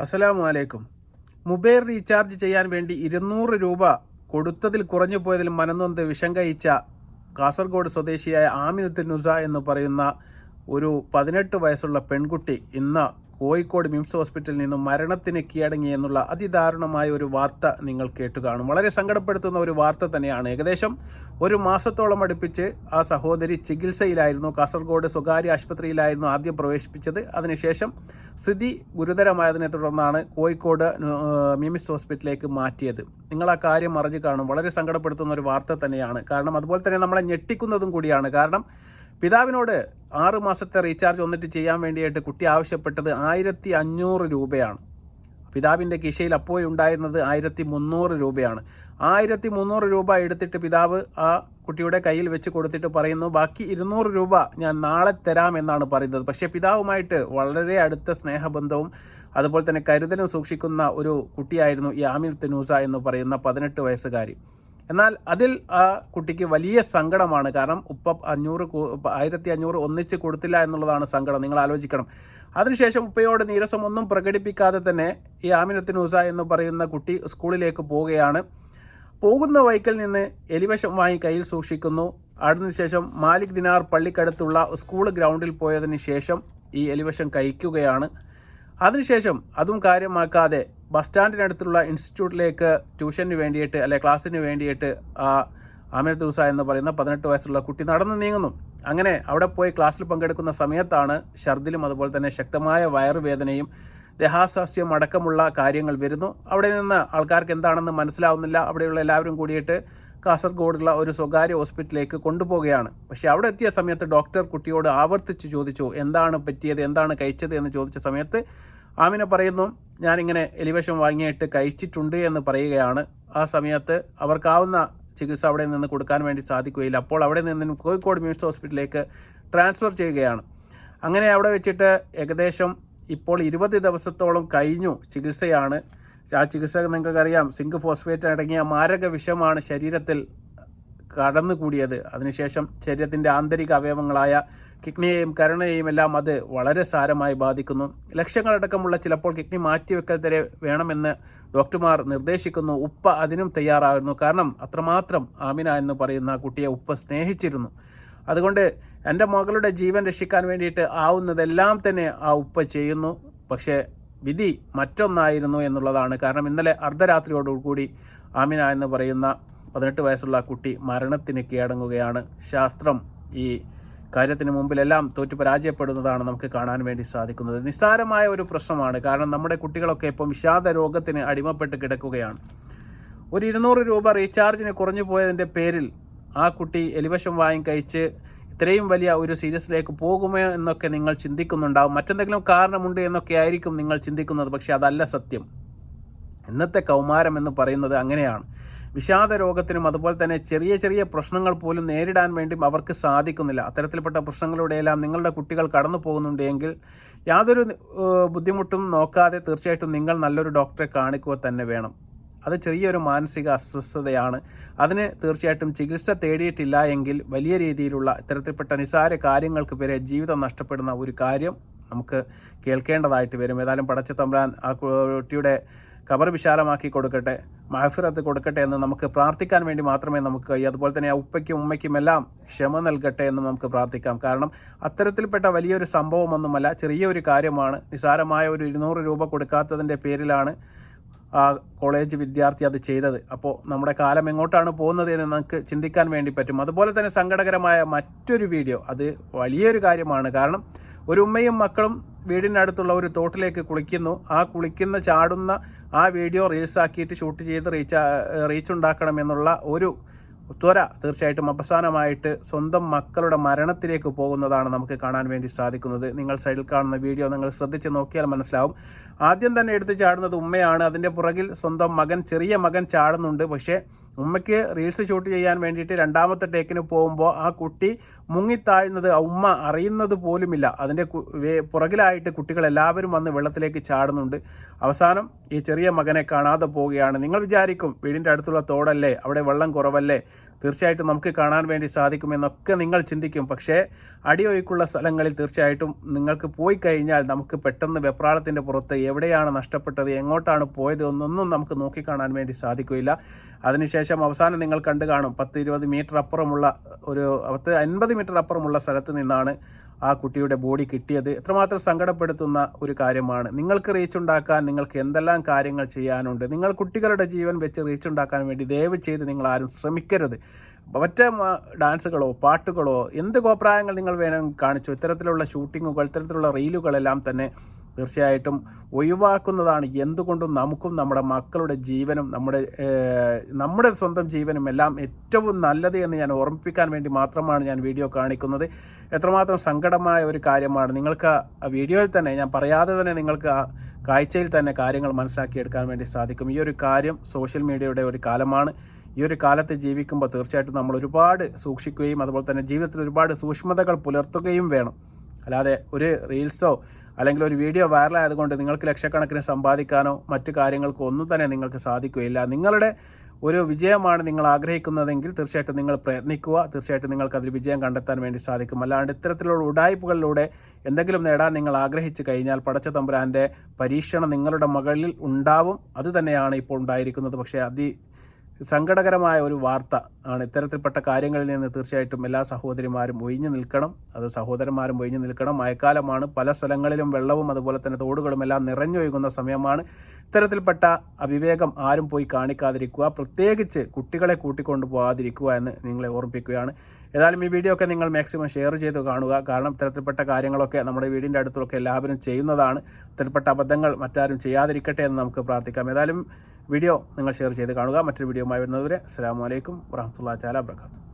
അസ്സലാമു അലൈക്കും. Mobile recharge ചെയ്യാൻ വേണ്ടി 200 രൂപ കൊടുത്തതിൽ കുറഞ്ഞു പോയതിൽ മനംനൊന്ത് വിഷം കഴിച്ച കാസർഗോഡ് സ്വദേശിയായ ആമിനത്ത് നുസ എന്ന് പറയുന്ന ഒരു 18 വയസ്സുള്ള പെൺകുട്ടി ഇന്ന് കോഴിക്കോട് മിംസ് ഹോസ്പിറ്റലിൽ നിന്നും മരണത്തിന് കീഴടങ്ങി എന്നുള്ള അതിദാരുണമായ ഒരു വാർത്ത നിങ്ങൾ കേട്ടു കാണും. വളരെ സങ്കടപ്പെടുത്തുന്ന ഒരു വാർത്ത തന്നെയാണ്. ഏകദേശം ഒരു മാസത്തോളം അടുപ്പിച്ച് ആ സഹോദരി ചികിത്സയിലായിരുന്നു. കാസർഗോഡ് സ്വകാര്യ ആശുപത്രിയിലായിരുന്നു ആദ്യം പ്രവേശിപ്പിച്ചത്. അതിനുശേഷം സ്ഥിതി ഗുരുതരമായതിനെ തുടർന്നാണ് കോഴിക്കോട് മിംസ് ഹോസ്പിറ്റലിലേക്ക് മാറ്റിയത്. നിങ്ങൾ ആ കാര്യം അറിഞ്ഞു കാണും. വളരെ സങ്കടപ്പെടുത്തുന്ന ഒരു വാർത്ത തന്നെയാണ്. കാരണം അതുപോലെ തന്നെ നമ്മളെ ഞെട്ടിക്കുന്നതും കൂടിയാണ്. കാരണം പിതാവിനോട് 6 മാസത്തെ റീചാർജ് വന്നിട്ട് ചെയ്യാൻ വേണ്ടിയിട്ട് കുട്ടി ആവശ്യപ്പെട്ടത് 1500 രൂപയാണ്. പിതാവിൻ്റെ കിശയിൽ അപ്പോഴുണ്ടായിരുന്നത് 1300 രൂപയാണ്. 1300 രൂപ എടുത്തിട്ട് പിതാവ് ആ കുട്ടിയുടെ കയ്യിൽ വെച്ച് കൊടുത്തിട്ട് പറയുന്നു, ബാക്കി 200 രൂപ ഞാൻ നാളെ തരാം എന്നാണ് പറയുന്നത്. പക്ഷേ പിതാവുമായിട്ട് വളരെ അടുത്ത സ്നേഹബന്ധവും അതുപോലെ തന്നെ കരുതലും സൂക്ഷിക്കുന്ന ഒരു കുട്ടിയായിരുന്നു ഈ ആമിനത്ത് നുസ എന്ന് പറയുന്ന 18 വയസ്സുകാരി. എന്നാൽ അതിൽ ആ കുട്ടിക്ക് വലിയ സങ്കടമാണ്. കാരണം 1500 ഒന്നിച്ച് കൊടുത്തില്ല എന്നുള്ളതാണ് സങ്കടം. നിങ്ങൾ ആലോചിക്കണം. അതിനുശേഷം ഉപ്പയോട് നീരസമൊന്നും പ്രകടിപ്പിക്കാതെ തന്നെ ഈ ആമിനത്ത് നുസ എന്ന് പറയുന്ന കുട്ടി സ്കൂളിലേക്ക് പോവുകയാണ്. പോകുന്ന വഴിക്കൽ നിന്ന് എലിവിഷം വാങ്ങി കയ്യിൽ സൂക്ഷിക്കുന്നു. അതിനുശേഷം മാലിക് ദിനാർ പള്ളിക്കടുത്തുള്ള സ്കൂൾ ഗ്രൗണ്ടിൽ പോയതിന് ശേഷം ഈ എലിവിഷം കഴിക്കുകയാണ്. അതിനുശേഷം അതും കാര്യമാക്കാതെ ബസ് സ്റ്റാൻഡിനടുത്തുള്ള ഇൻസ്റ്റിറ്റ്യൂട്ടിലേക്ക് ട്യൂഷന് വേണ്ടിയിട്ട് ക്ലാസ്സിന് വേണ്ടിയിട്ട് ആ ആമിനത്ത് നുസ എന്ന് പറയുന്ന 18 വയസ്സുള്ള കുട്ടി നടന്നു നീങ്ങുന്നു. അങ്ങനെ അവിടെ പോയി ക്ലാസ്സിൽ പങ്കെടുക്കുന്ന സമയത്താണ് ഛർദിലും അതുപോലെ തന്നെ ശക്തമായ വയറുവേദനയും ദേഹാസ്വാസ്ഥ്യം അടക്കമുള്ള കാര്യങ്ങൾ വരുന്നു. അവിടെ നിന്ന് ആൾക്കാർക്ക് എന്താണെന്ന് മനസ്സിലാവുന്നില്ല. അവിടെയുള്ള എല്ലാവരും കൂടിയിട്ട് കാസർഗോഡുള്ള ഒരു സ്വകാര്യ ഹോസ്പിറ്റലിലേക്ക് കൊണ്ടുപോവുകയാണ്. പക്ഷേ അവിടെ എത്തിയ സമയത്ത് ഡോക്ടർ കുട്ടിയോട് ആവർത്തിച്ച് ചോദിച്ചു, എന്താണ് പറ്റിയത്, എന്താണ് കഴിച്ചത് എന്ന് ചോദിച്ച സമയത്ത് ആമിന പറയുന്നു, ഞാനിങ്ങനെ എലിവിഷം വാങ്ങിയിട്ട് കഴിച്ചിട്ടുണ്ട് എന്ന് പറയുകയാണ്. ആ സമയത്ത് അവർക്കാവുന്ന ചികിത്സ അവിടെ നിന്ന് കൊടുക്കാൻ വേണ്ടി സാധിക്കുകയില്ല. അപ്പോൾ അവിടെ നിന്ന് കോഴിക്കോട് മിംസ് ഹോസ്പിറ്റലിലേക്ക് ട്രാൻസ്ഫർ ചെയ്യുകയാണ്. അങ്ങനെ അവിടെ വെച്ചിട്ട് ഏകദേശം ഇപ്പോൾ 20 ദിവസത്തോളം കഴിഞ്ഞു ചികിത്സയാണ്. ആ ചികിത്സ നിങ്ങൾക്കറിയാം, സിങ്ക് ഫോസ്ഫേറ്റ് അടങ്ങിയ മാരക വിഷമാണ് ശരീരത്തിൽ കടന്നുകൂടിയത്. അതിനുശേഷം ശരീരത്തിൻ്റെ ആന്തരിക അവയവങ്ങളായ കിഡ്നിയെയും കരണെയും എല്ലാം അത് വളരെ സാരമായി ബാധിക്കുന്നു. ലക്ഷങ്ങളടക്കമുള്ള ചിലപ്പോൾ കിഡ്നി മാറ്റിവെക്കൽ വരെ വേണമെന്ന് ഡോക്ടർമാർ നിർദ്ദേശിക്കുന്നു. ഉപ്പ അതിനും തയ്യാറാകുന്നു. കാരണം അത്രമാത്രം ആമിന എന്ന് പറയുന്ന കുട്ടിയെ ഉപ്പ സ്നേഹിച്ചിരുന്നു. അതുകൊണ്ട് എൻ്റെ മകളുടെ ജീവൻ രക്ഷിക്കാൻ വേണ്ടിയിട്ട് ആവുന്നതെല്ലാം തന്നെ ആ ഉപ്പ ചെയ്യുന്നു. പക്ഷേ വിധി മറ്റൊന്നായിരുന്നു എന്നുള്ളതാണ്. കാരണം ഇന്നലെ അർദ്ധരാത്രിയോടുകൂടി ആമിന എന്ന് പറയുന്ന 18 വയസ്സുള്ള കുട്ടി മരണത്തിന് കീഴടങ്ങുകയാണ്. ശാസ്ത്രം ഈ കാര്യത്തിന് മുമ്പിലെല്ലാം തോറ്റു പരാജയപ്പെടുന്നതാണ് നമുക്ക് കാണാൻ വേണ്ടി സാധിക്കുന്നത്. നിസ്സാരമായ ഒരു പ്രശ്നമാണ്. കാരണം നമ്മുടെ കുട്ടികളൊക്കെ ഇപ്പം വിഷാദ രോഗത്തിന് അടിമപ്പെട്ട് കിടക്കുകയാണ്. ഒരു 200 രൂപ റീചാർജിന് കുറഞ്ഞു പോയതിൻ്റെ പേരിൽ ആ കുട്ടി എലിവിഷം വാങ്ങി കഴിച്ച് ഇത്രയും വലിയ ഒരു സീരിയസിലേക്ക് പോകുമോ എന്നൊക്കെ നിങ്ങൾ ചിന്തിക്കുന്നുണ്ടാവും. മറ്റെന്തെങ്കിലും കാരണമുണ്ട് എന്നൊക്കെ ആയിരിക്കും നിങ്ങൾ ചിന്തിക്കുന്നത്. പക്ഷേ അതല്ല സത്യം. ഇന്നത്തെ കൗമാരം എന്ന് പറയുന്നത് അങ്ങനെയാണ്. വിഷാദ രോഗത്തിനും അതുപോലെ തന്നെ ചെറിയ ചെറിയ പ്രശ്നങ്ങൾ പോലും നേരിടാൻ വേണ്ടി അവർക്ക് സാധിക്കുന്നില്ല. അത്തരത്തിൽപ്പെട്ട പ്രശ്നങ്ങളുടെയെല്ലാം നിങ്ങളുടെ കുട്ടികൾ കടന്നു പോകുന്നുണ്ടെങ്കിൽ യാതൊരു ബുദ്ധിമുട്ടും നോക്കാതെ തീർച്ചയായിട്ടും നിങ്ങൾ നല്ലൊരു ഡോക്ടറെ കാണിക്കുക തന്നെ വേണം. അത് ചെറിയൊരു മാനസിക അസ്വസ്ഥതയാണ്. അതിന് തീർച്ചയായിട്ടും ചികിത്സ തേടിയിട്ടില്ല എങ്കിൽ വലിയ രീതിയിലുള്ള ഇത്തരത്തിൽപ്പെട്ട നിസ്സാര കാര്യങ്ങൾക്ക് വരെ ജീവിതം നഷ്ടപ്പെടുന്ന ഒരു കാര്യം നമുക്ക് കേൾക്കേണ്ടതായിട്ട് വരും. ഏതായാലും പടച്ച തമ്പുരാൻ ആ കുട്ടിയുടെ ഖബർ വിശാലമാക്കി കൊടുക്കട്ടെ, മഹഫിറത്ത് കൊടുക്കട്ടെ എന്ന് നമുക്ക് പ്രാർത്ഥിക്കാൻ വേണ്ടി മാത്രമേ നമുക്ക് കഴിയൂ. അതുപോലെ തന്നെ ആ ഉപ്പയ്ക്കും ഉമ്മയ്ക്കുമെല്ലാം ക്ഷമ നൽകട്ടെ എന്ന് നമുക്ക് പ്രാർത്ഥിക്കാം. കാരണം അത്തരത്തിൽപ്പെട്ട വലിയൊരു സംഭവമൊന്നുമല്ല, ചെറിയൊരു കാര്യമാണ്. നിസ്സാരമായ ഒരു 200 രൂപ കൊടുക്കാത്തതിൻ്റെ പേരിലാണ് ആ കോളേജ് വിദ്യാർത്ഥി അത് ചെയ്തത്. അപ്പോൾ നമ്മുടെ കാലം എങ്ങോട്ടാണ് പോകുന്നത് എന്ന് നമുക്ക് ചിന്തിക്കാൻ വേണ്ടി പറ്റും. അതുപോലെ തന്നെ സങ്കടകരമായ മറ്റൊരു വീഡിയോ, അത് വലിയൊരു കാര്യമാണ്. കാരണം ഒരു ഉമ്മയും മക്കളും വീടിനടുത്തുള്ള ഒരു തോട്ടിലേക്ക് കുളിക്കുന്നു. ആ കുളിക്കുന്ന ചാടുന്ന ആ വീഡിയോ റീൽസാക്കിയിട്ട് ഷൂട്ട് ചെയ്ത് റീച്ച് ഉണ്ടാക്കണമെന്നുള്ള ഒരു ത്വര തീർച്ചയായിട്ടും അവസാനമായിട്ട് സ്വന്തം മക്കളുടെ മരണത്തിലേക്ക് പോകുന്നതാണ് നമുക്ക് കാണാൻ വേണ്ടി സാധിക്കുന്നത്. നിങ്ങൾ സൈഡിൽ കാണുന്ന വീഡിയോ നിങ്ങൾ ശ്രദ്ധിച്ച് നോക്കിയാൽ മനസ്സിലാവും. ആദ്യം തന്നെ എടുത്ത് ചാടുന്നത് ഉമ്മയാണ്. അതിൻ്റെ പുറകിൽ സ്വന്തം മകൻ, ചെറിയ മകൻ ചാടുന്നുണ്ട്. പക്ഷേ ഉമ്മയ്ക്ക് റീൽസ് ഷൂട്ട് ചെയ്യാൻ വേണ്ടിയിട്ട് രണ്ടാമത്തെ ടേക്കിന് പോകുമ്പോൾ ആ കുട്ടി മുങ്ങിത്താഴുന്നത് ഉമ്മ അറിയുന്നത് പോലുമില്ല. അതിൻ്റെ പുറകിലായിട്ട് കുട്ടികളെല്ലാവരും വന്ന് വെള്ളത്തിലേക്ക് ചാടുന്നുണ്ട്. അവസാനം ഈ ചെറിയ മകനെ കാണാതെ പോവുകയാണ്. നിങ്ങൾ വിചാരിക്കും വീടിൻ്റെ അടുത്തുള്ള തോടല്ലേ, അവിടെ വെള്ളം കുറവല്ലേ, തീർച്ചയായിട്ടും നമുക്ക് കാണാൻ വേണ്ടി സാധിക്കുമെന്നൊക്കെ നിങ്ങൾ ചിന്തിക്കും. പക്ഷേ അടിയൊഴുക്കുള്ള സ്ഥലങ്ങളിൽ തീർച്ചയായിട്ടും നിങ്ങൾക്ക് പോയി കഴിഞ്ഞാൽ നമുക്ക് പെട്ടെന്ന് വെപ്രാളത്തിൻ്റെ പുറത്ത് എവിടെയാണ് നഷ്ടപ്പെട്ടത്, എങ്ങോട്ടാണ് പോയത് എന്നൊന്നും നമുക്ക് നോക്കിക്കാണാൻ വേണ്ടി സാധിക്കില്ല. അതിനുശേഷം അവസാനം നിങ്ങൾ കണ്ടു കാണും 10-20 മീറ്റർ അപ്പുറമുള്ള 50 മീറ്റർ അപ്പുറമുള്ള സ്ഥലത്ത് നിന്നാണ് ആ കുട്ടിയുടെ ബോഡി കിട്ടിയത്. എത്രമാത്രം സങ്കടപ്പെടുത്തുന്ന ഒരു കാര്യമാണ്. നിങ്ങൾക്ക് റീച്ച് ഉണ്ടാക്കാൻ നിങ്ങൾക്ക് എന്തെല്ലാം കാര്യങ്ങൾ ചെയ്യാനുണ്ട്. നിങ്ങൾ കുട്ടികളുടെ ജീവൻ വെച്ച് റീച്ച് ഉണ്ടാക്കാൻ വേണ്ടി ദയവ് ചെയ്ത് നിങ്ങൾ ആരും ശ്രമിക്കരുത്. മറ്റേ ഡാൻസുകളോ പാട്ടുകളോ എന്ത് കോപ്രായങ്ങൾ നിങ്ങൾ വേണം കാണിച്ചു, ഇത്തരത്തിലുള്ള ഷൂട്ടിങ്ങുകൾ, ഇത്തരത്തിലുള്ള റീലുകളെല്ലാം തന്നെ തീർച്ചയായിട്ടും ഒഴിവാക്കുന്നതാണ് എന്തുകൊണ്ടും നമുക്കും നമ്മുടെ മക്കളുടെ ജീവനും നമ്മുടെ സ്വന്തം ജീവനും എല്ലാം ഏറ്റവും നല്ലത് എന്ന് ഞാൻ ഓർമ്മിപ്പിക്കാൻ വേണ്ടി മാത്രമാണ് ഞാൻ വീഡിയോ കാണിക്കുന്നത്. എത്രമാത്രം സങ്കടമായ ഒരു കാര്യമാണ്. നിങ്ങൾക്ക് ആ വീഡിയോയിൽ തന്നെ, ഞാൻ പറയാതെ തന്നെ നിങ്ങൾക്ക് ആ കാഴ്ചയിൽ തന്നെ കാര്യങ്ങൾ മനസ്സിലാക്കിയെടുക്കാൻ വേണ്ടി സാധിക്കും. ഈ ഒരു കാര്യം സോഷ്യൽ മീഡിയയുടെ ഒരു കാലമാണ്. ഈ ഒരു കാലത്ത് ജീവിക്കുമ്പോൾ തീർച്ചയായിട്ടും നമ്മൾ ഒരുപാട് സൂക്ഷിക്കുകയും അതുപോലെ തന്നെ ജീവിതത്തിൽ ഒരുപാട് സൂക്ഷ്മതകൾ പുലർത്തുകയും വേണം. അല്ലാതെ ഒരു റീൽസോ അല്ലെങ്കിൽ ഒരു വീഡിയോ വൈറലായതുകൊണ്ട് നിങ്ങൾക്ക് ലക്ഷക്കണക്കിന് സമ്പാദിക്കാനോ മറ്റു കാര്യങ്ങൾക്കോ ഒന്നും തന്നെ നിങ്ങൾക്ക് സാധിക്കുകയില്ല. നിങ്ങളുടെ ഒരു വിജയമാണ് നിങ്ങൾ ആഗ്രഹിക്കുന്നതെങ്കിൽ തീർച്ചയായിട്ടും നിങ്ങൾ പ്രയത്നിക്കുക. തീർച്ചയായിട്ടും നിങ്ങൾക്ക് അതിൽ വിജയം കണ്ടെത്താൻ വേണ്ടി സാധിക്കും. അല്ലാണ്ട് ഇത്തരത്തിലുള്ള ഉഡായിപ്പുകളിലൂടെ എന്തെങ്കിലും നേടാൻ നിങ്ങൾ ആഗ്രഹിച്ചു കഴിഞ്ഞാൽ പടച്ച തമ്പുരാൻ്റെ പരീക്ഷണം നിങ്ങളുടെ മകളിൽ ഉണ്ടാവും. അത് തന്നെയാണ് ഇപ്പോൾ ഉണ്ടായിരിക്കുന്നത്. പക്ഷേ സങ്കടകരമായ ഒരു വാർത്ത ആണ്. ഇത്തരത്തിൽപ്പെട്ട കാര്യങ്ങളിൽ നിന്ന് തീർച്ചയായിട്ടും എല്ലാ സഹോദരിമാരും ഒഴിഞ്ഞു നിൽക്കണം. അത് സഹോദരന്മാരും ഒഴിഞ്ഞു നിൽക്കണം. മഴക്കാലമാണ്. പല സ്ഥലങ്ങളിലും വെള്ളവും അതുപോലെ തന്നെ തോടുകളും എല്ലാം നിറഞ്ഞൊഴുകുന്ന സമയമാണ്. ഇത്തരത്തിൽപ്പെട്ട അവിവേകം ആരും പോയി കാണിക്കാതിരിക്കുക. പ്രത്യേകിച്ച് കുട്ടികളെ കൂട്ടിക്കൊണ്ടു പോകാതിരിക്കുക എന്ന് നിങ്ങളെ ഓർമ്മിപ്പിക്കുകയാണ്. ഏതായാലും ഈ വീഡിയോ ഒക്കെ നിങ്ങൾ മാക്സിമം ഷെയർ ചെയ്ത് കാണുക. കാരണം ഇത്തരത്തിൽപ്പെട്ട കാര്യങ്ങളൊക്കെ നമ്മുടെ വീടിൻ്റെ അടുത്തൊക്കെ എല്ലാവരും ചെയ്യുന്നതാണ്. ഇത്തരത്തിൽപ്പെട്ട അബദ്ധങ്ങൾ മറ്റാരും ചെയ്യാതിരിക്കട്ടെ എന്ന് നമുക്ക് പ്രാർത്ഥിക്കാം. ഏതായാലും വീഡിയോ നിങ്ങൾ ഷെയർ ചെയ്ത് കാണുക. മറ്റൊരു വീഡിയോയുമായി വരുന്നതുവരെ അസ്സലാമു അലൈക്കും വറഹ്മത്തുള്ളാഹി തആല വബറകാതുഹു.